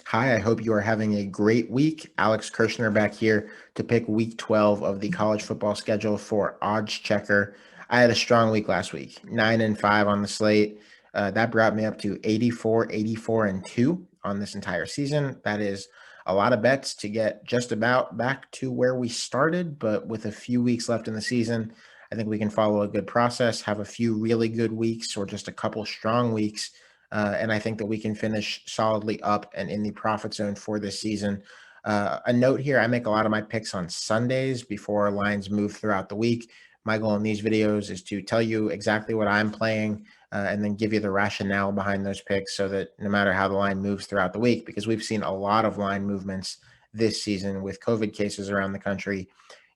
Hi, I hope you are having a great week. Alex Kirshner back here to pick week 12 of the college football schedule for Odds Checker. I had a strong week last week, 9-5 on the slate. That brought me up to 84, 84, and 2 on this entire season. That is a lot of bets to get just about back to where we started, but with a few weeks left in the season, I think we can follow a good process, have a few really good weeks or just a couple strong weeks, and I think that we can finish solidly up and in the profit zone for this season. A note here, I make a lot of my picks on Sundays before lines move throughout the week. My goal in these videos is to tell you exactly what I'm playing and then give you the rationale behind those picks so that no matter how the line moves throughout the week, because we've seen a lot of line movements this season with COVID cases around the country,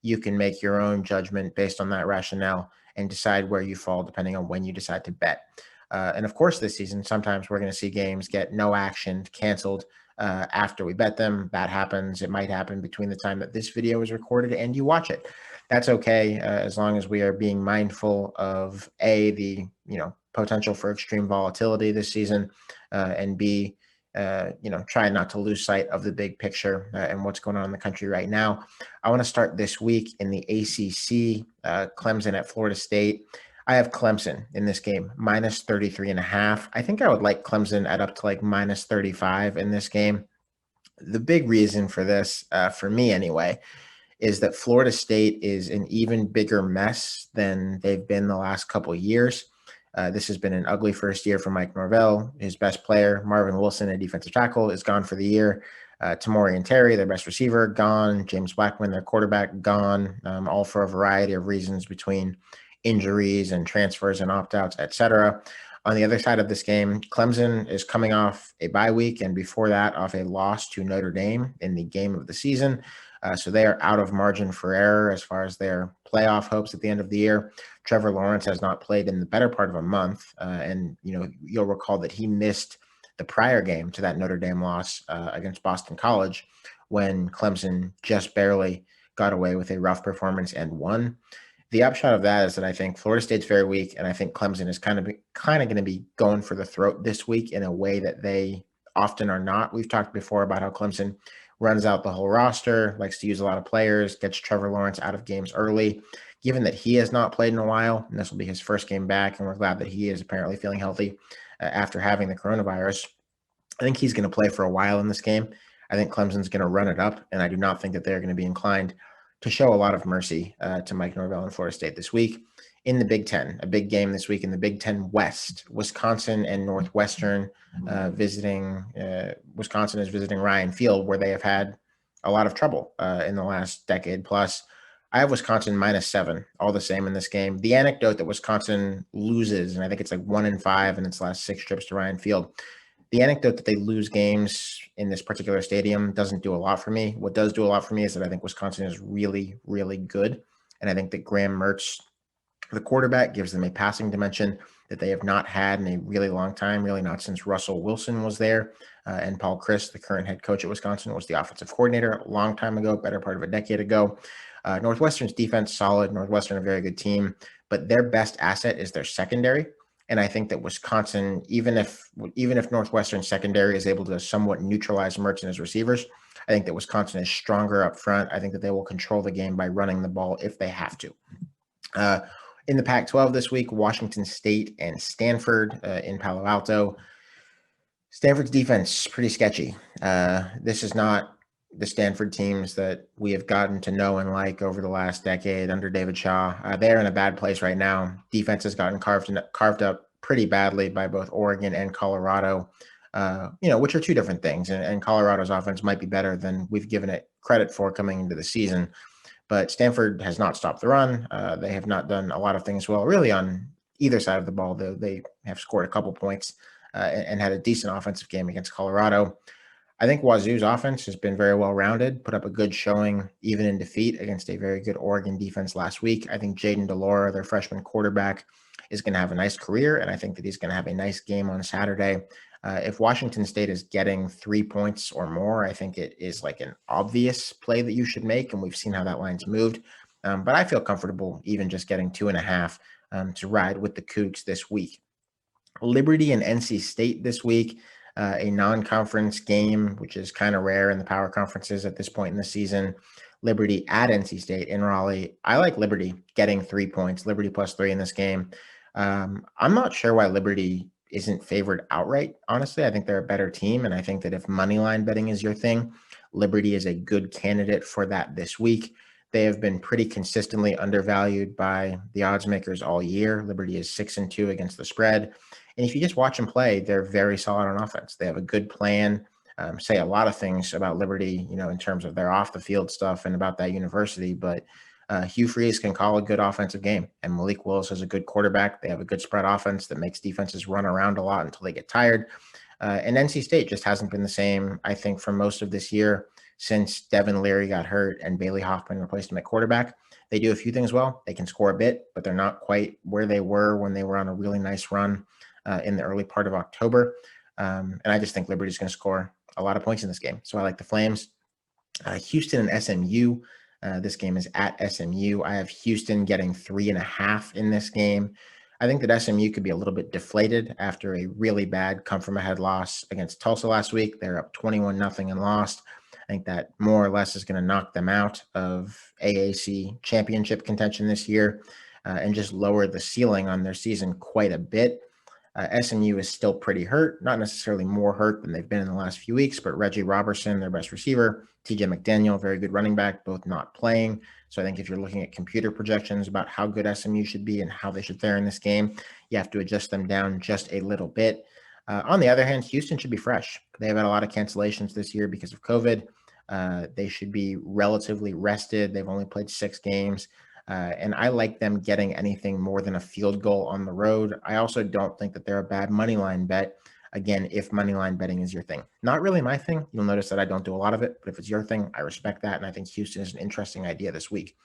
you can make your own judgment based on that rationale and decide where you fall depending on when you decide to bet. And of course, this season, sometimes we're going to see games get no action, canceled after we bet them. That happens. It might happen between the time that this video is recorded and you watch it. That's okay, as long as we are being mindful of the potential for extreme volatility this season, and B, try not to lose sight of the big picture and what's going on in the country right now. I want to start this week in the ACC, Clemson at Florida State. I have Clemson in this game, minus 33.5. I think I would like Clemson at up to like minus 35 in this game. The big reason for this, for me anyway, is that Florida State is an even bigger mess than they've been the last couple of years. This has been an ugly first year for Mike Norvell. His best player, Marvin Wilson, a defensive tackle, is gone for the year. Tamori and Terry, their best receiver, gone. James Blackman, their quarterback, gone, all for a variety of reasons between injuries and transfers and opt-outs, etc. On the other side of this game, Clemson is coming off a bye week and before that off a loss to Notre Dame in the game of the season. So they are out of margin for error as far as their playoff hopes at the end of the year. Trevor Lawrence has not played in the better part of a month. And you'll recall that he missed the prior game to that Notre Dame loss against Boston College when Clemson just barely got away with a rough performance and won. The upshot of that is that I think Florida State's very weak, and I think Clemson is kind of going to be going for the throat this week in a way that they often are not. We've talked before about how Clemson runs out the whole roster, likes to use a lot of players, gets Trevor Lawrence out of games early. Given that he has not played in a while, and this will be his first game back, and we're glad that he is apparently feeling healthy after having the coronavirus, I think he's going to play for a while in this game. I think Clemson's going to run it up, and I do not think that they're going to be inclined to show a lot of mercy to Mike Norvell and Florida State this week. In the Big Ten, a big game this week in the Big Ten West, Wisconsin and Northwestern visiting. Wisconsin is visiting Ryan Field, where they have had a lot of trouble in the last decade plus. I have Wisconsin -7, all the same in this game. The anecdote that Wisconsin loses, and I think it's like 1-5 in its last 6 trips to Ryan Field. The anecdote that they lose games in this particular stadium doesn't do a lot for me. What does do a lot for me is that I think Wisconsin is really, really good. And I think that Graham Mertz, the quarterback, gives them a passing dimension that they have not had in a really long time, really not since Russell Wilson was there. And Paul Chryst, the current head coach at Wisconsin, was the offensive coordinator a long time ago, better part of a decade ago. Northwestern's defense, solid. Northwestern, a very good team. But their best asset is their secondary. And I think that Wisconsin, even if Northwestern secondary is able to somewhat neutralize Mertz and his receivers, I think that Wisconsin is stronger up front. I think that they will control the game by running the ball if they have to. In the Pac-12 this week, Washington State and Stanford in Palo Alto. Stanford's defense, pretty sketchy. This is not the Stanford teams that we have gotten to know and like over the last decade under David Shaw. They're in a bad place right now. Defense has gotten carved up pretty badly by both Oregon and Colorado, which are two different things. And Colorado's offense might be better than we've given it credit for coming into the season. But Stanford has not stopped the run. They have not done a lot of things well, really, on either side of the ball, though they have scored a couple points and had a decent offensive game against Colorado. I think Wazoo's offense has been very well-rounded, put up a good showing even in defeat against a very good Oregon defense last week. I think Jaden DeLora, their freshman quarterback, is going to have a nice career, and I think that he's going to have a nice game on Saturday. If Washington State is getting 3 points or more, I think it is like an obvious play that you should make, and we've seen how that line's moved. But I feel comfortable even just getting 2.5 to ride with the Cougs this week. Liberty and NC State this week, a non-conference game, which is kind of rare in the power conferences at this point in the season. Liberty at NC State in Raleigh. I like Liberty getting 3 points, Liberty +3 in this game. I'm not sure why Liberty isn't favored outright. Honestly, I think they're a better team, and I think that if money line betting is your thing, Liberty is a good candidate for that this week. They have been pretty consistently undervalued by the odds makers all year. Liberty is 6-2 against the spread. And if you just watch them play, they're very solid on offense. They have a good plan. Say a lot of things about Liberty, in terms of their off the field stuff and about that university. But Hugh Freeze can call a good offensive game, and Malik Willis is a good quarterback. They have a good spread offense that makes defenses run around a lot until they get tired. And NC State just hasn't been the same, I think, for most of this year since Devin Leary got hurt and Bailey Hoffman replaced him at quarterback. They do a few things well. They can score a bit, but they're not quite where they were when they were on a really nice run in the early part of October. And I just think Liberty's going to score a lot of points in this game. So I like the Flames. Houston and SMU. This game is at SMU. I have Houston getting 3.5 in this game. I think that SMU could be a little bit deflated after a really bad come-from-ahead loss against Tulsa last week. They're up 21-0 and lost. I think that more or less is going to knock them out of AAC championship contention this year and just lower the ceiling on their season quite a bit. SMU is still pretty hurt, not necessarily more hurt than they've been in the last few weeks, but Reggie Robertson, their best receiver, TJ McDaniel, very good running back, both not playing. So I think if you're looking at computer projections about how good SMU should be and how they should fare in this game, you have to adjust them down just a little bit. On the other hand, Houston should be fresh. They've had a lot of cancellations this year because of COVID. They should be relatively rested. They've only played 6 games. And I like them getting anything more than a field goal on the road. I also don't think that they're a bad money line bet. Again, if money line betting is your thing. Not really my thing. You'll notice that I don't do a lot of it, but if it's your thing, I respect that. And I think Houston is an interesting idea this week.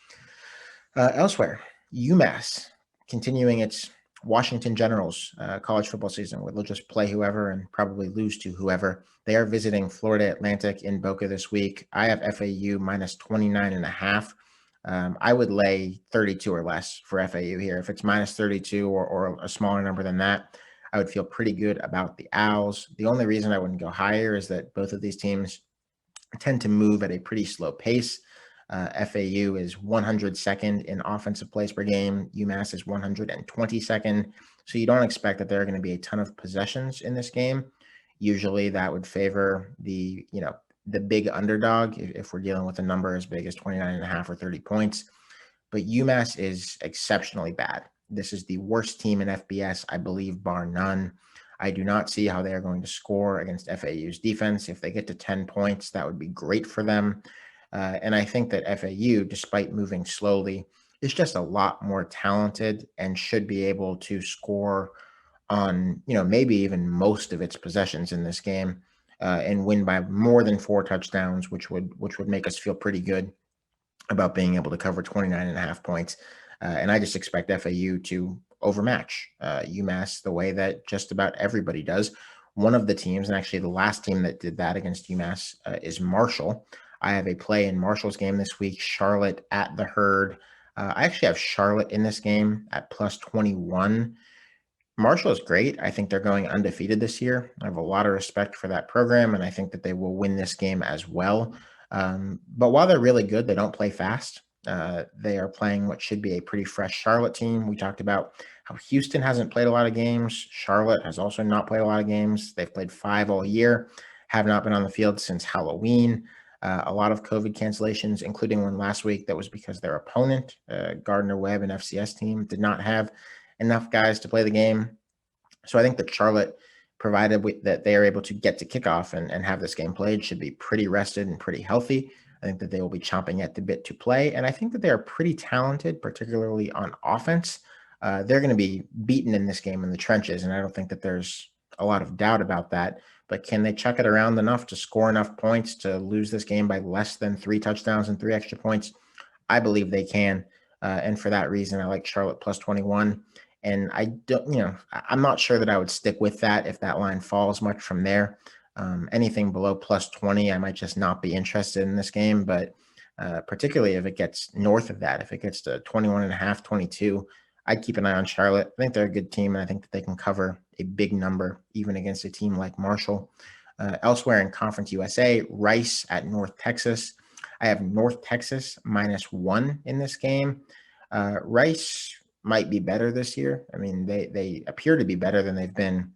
Elsewhere, UMass continuing its Washington Generals college football season, where they'll just play whoever and probably lose to whoever. They are visiting Florida Atlantic in Boca this week. I have FAU minus 29.5. I would lay 32 or less for FAU here. If it's minus 32 or a smaller number than that, I would feel pretty good about the Owls. The only reason I wouldn't go higher is that both of these teams tend to move at a pretty slow pace. FAU is 102nd in offensive plays per game. UMass is 122nd. So you don't expect that there are going to be a ton of possessions in this game. Usually that would favor the big underdog if we're dealing with a number as big as 29.5 or 30 points. But UMass is exceptionally bad. This is the worst team in FBS, I believe, bar none. I do not see how they are going to score against FAU's defense. If they get to 10 points, that would be great for them. And I think that FAU, despite moving slowly, is just a lot more talented and should be able to score on, maybe even most of its possessions in this game and win by more than 4 touchdowns, which would make us feel pretty good about being able to cover 29.5 points. And I just expect FAU to overmatch UMass the way that just about everybody does. One of the teams, and actually the last team that did that against UMass is Marshall. I have a play in Marshall's game this week, Charlotte at the Herd. I actually have Charlotte in this game at plus 21. Marshall is great. I think they're going undefeated this year. I have a lot of respect for that program, and I think that they will win this game as well. But while they're really good, they don't play fast. They are playing what should be a pretty fresh Charlotte team. We talked about how Houston hasn't played a lot of games. Charlotte has also not played a lot of games. They've played 5 all year, have not been on the field since Halloween. A lot of COVID cancellations, including one last week that was because their opponent, Gardner-Webb, an FCS team, did not have enough guys to play the game. So I think that Charlotte, provided that they are able to get to kickoff and have this game played, should be pretty rested and pretty healthy. I think that they will be chomping at the bit to play. And I think that they are pretty talented, particularly on offense. They're going to be beaten in this game in the trenches, and I don't think that there's a lot of doubt about that. But can they chuck it around enough to score enough points to lose this game by less than 3 touchdowns and 3 extra points? I believe they can. And for that reason, I like Charlotte plus 21. And I don't, I'm not sure that I would stick with that if that line falls much from there. Anything below plus 20, I might just not be interested in this game. But particularly if it gets north of that, if it gets to 21.5, 22, I'd keep an eye on Charlotte. I think they're a good team, and I think that they can cover a big number even against a team like Marshall. Elsewhere in Conference USA, Rice at North Texas. I have North Texas -1 in this game. Rice might be better this year. I mean, they appear to be better than they've been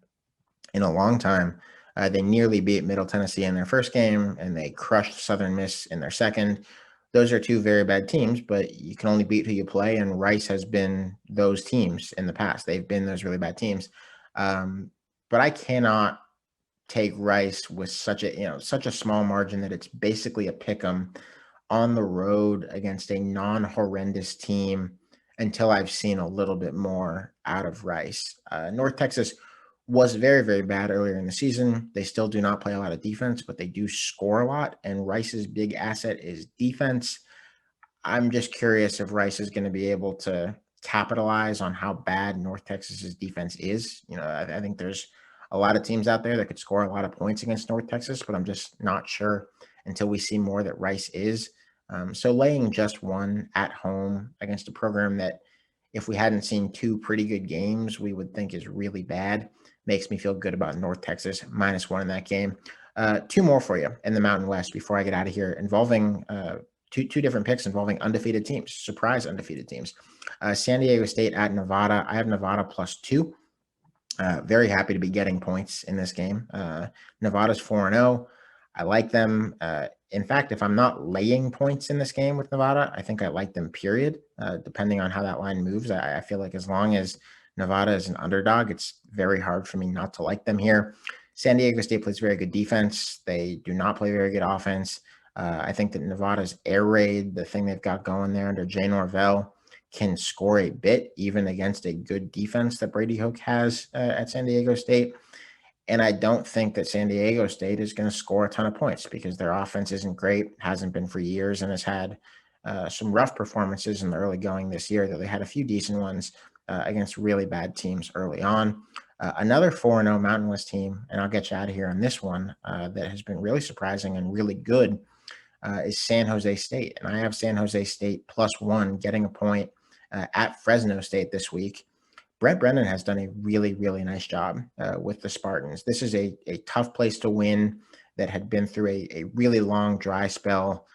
in a long time. They nearly beat Middle Tennessee in their first game, and they crushed Southern Miss in their second. Those are two very bad teams, but you can only beat who you play, and Rice has been those teams in the past. They've been those really bad teams. But I cannot take Rice with such a small margin that it's basically a pick 'em on the road against a non-horrendous team until I've seen a little bit more out of Rice. North Texas was very, very bad earlier in the season. They still do not play a lot of defense, but they do score a lot, and Rice's big asset is defense. I'm just curious if Rice is going to be able to capitalize on how bad North Texas's defense is. I think there's a lot of teams out there that could score a lot of points against North Texas, but I'm just not sure until we see more that Rice is. So laying just one at home against a program that, if we hadn't seen two pretty good games, we would think is really bad, makes me feel good about North Texas -1 in that game. Two more for you in the Mountain West before I get out of here, involving two different picks involving undefeated teams, surprise undefeated teams. San Diego State at Nevada. I have Nevada +2. Very happy to be getting points in this game. Nevada's 4-0. I like them. In fact, if I'm not laying points in this game with Nevada, I think I like them, period, depending on how that line moves. I feel like as long as Nevada is an underdog, it's very hard for me not to like them here. San Diego State plays very good defense. They do not play very good offense. I think that Nevada's air raid, the thing they've got going there under Jay Norvell, can score a bit even against a good defense that Brady Hoke has at San Diego State. And I don't think that San Diego State is going to score a ton of points because their offense isn't great, hasn't been for years, and has had some rough performances in the early going this year, though they had a few decent ones against really bad teams early on. Another 4-0 Mountain West team, and I'll get you out of here on this one, that has been really surprising and really good, is San Jose State. And I have San Jose State +1 getting a point at Fresno State this week. Brent Brennan has done a really, really nice job with the Spartans. This is a tough place to win that had been through a really long dry spell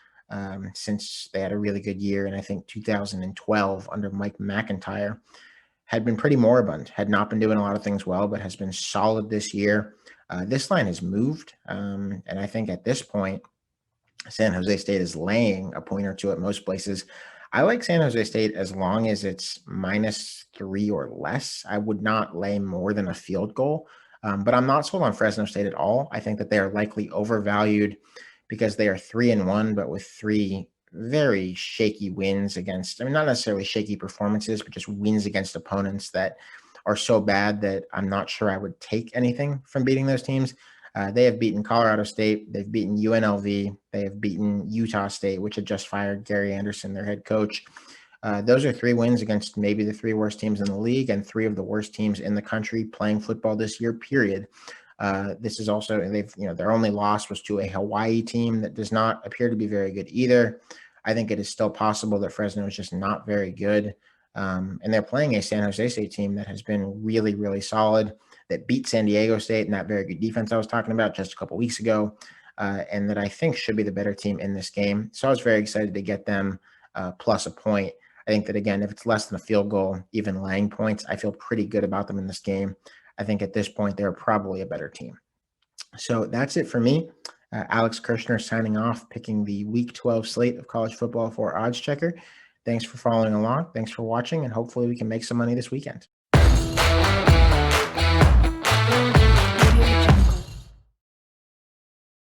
since they had a really good year. And I think 2012 under Mike McIntyre had been pretty moribund, had not been doing a lot of things well, but has been solid this year. This line has moved. And I think at this point, San Jose State is laying a point or two at most places. I like San Jose State as long as it's -3 or less. I would not lay more than a field goal, but I'm not sold on Fresno State at all. I think that they are likely overvalued because they are 3-1, but with three very shaky wins against, I mean, not necessarily shaky performances, but just wins against opponents that are so bad that I'm not sure I would take anything from beating those teams. They have beaten Colorado State. They've beaten UNLV. They have beaten Utah State, which had just fired Gary Anderson, their head coach. Those are 3 wins against maybe the 3 worst teams in the league and 3 of the worst teams in the country playing football this year, period. This is also, their only loss was to a Hawaii team that does not appear to be very good either. I think it is still possible that Fresno is just not very good. And they're playing a San Jose State team that has been really, really solid, that beat San Diego State and that very good defense I was talking about just a couple weeks ago, and that I think should be the better team in this game. So I was very excited to get them plus a point. I think that, again, if it's less than a field goal, even laying points, I feel pretty good about them in this game. I think at this point, they're probably a better team. So that's it for me. Alex Kirshner signing off, picking the Week 12 slate of college football for Odds Checker. Thanks for following along. Thanks for watching, and hopefully we can make some money this weekend.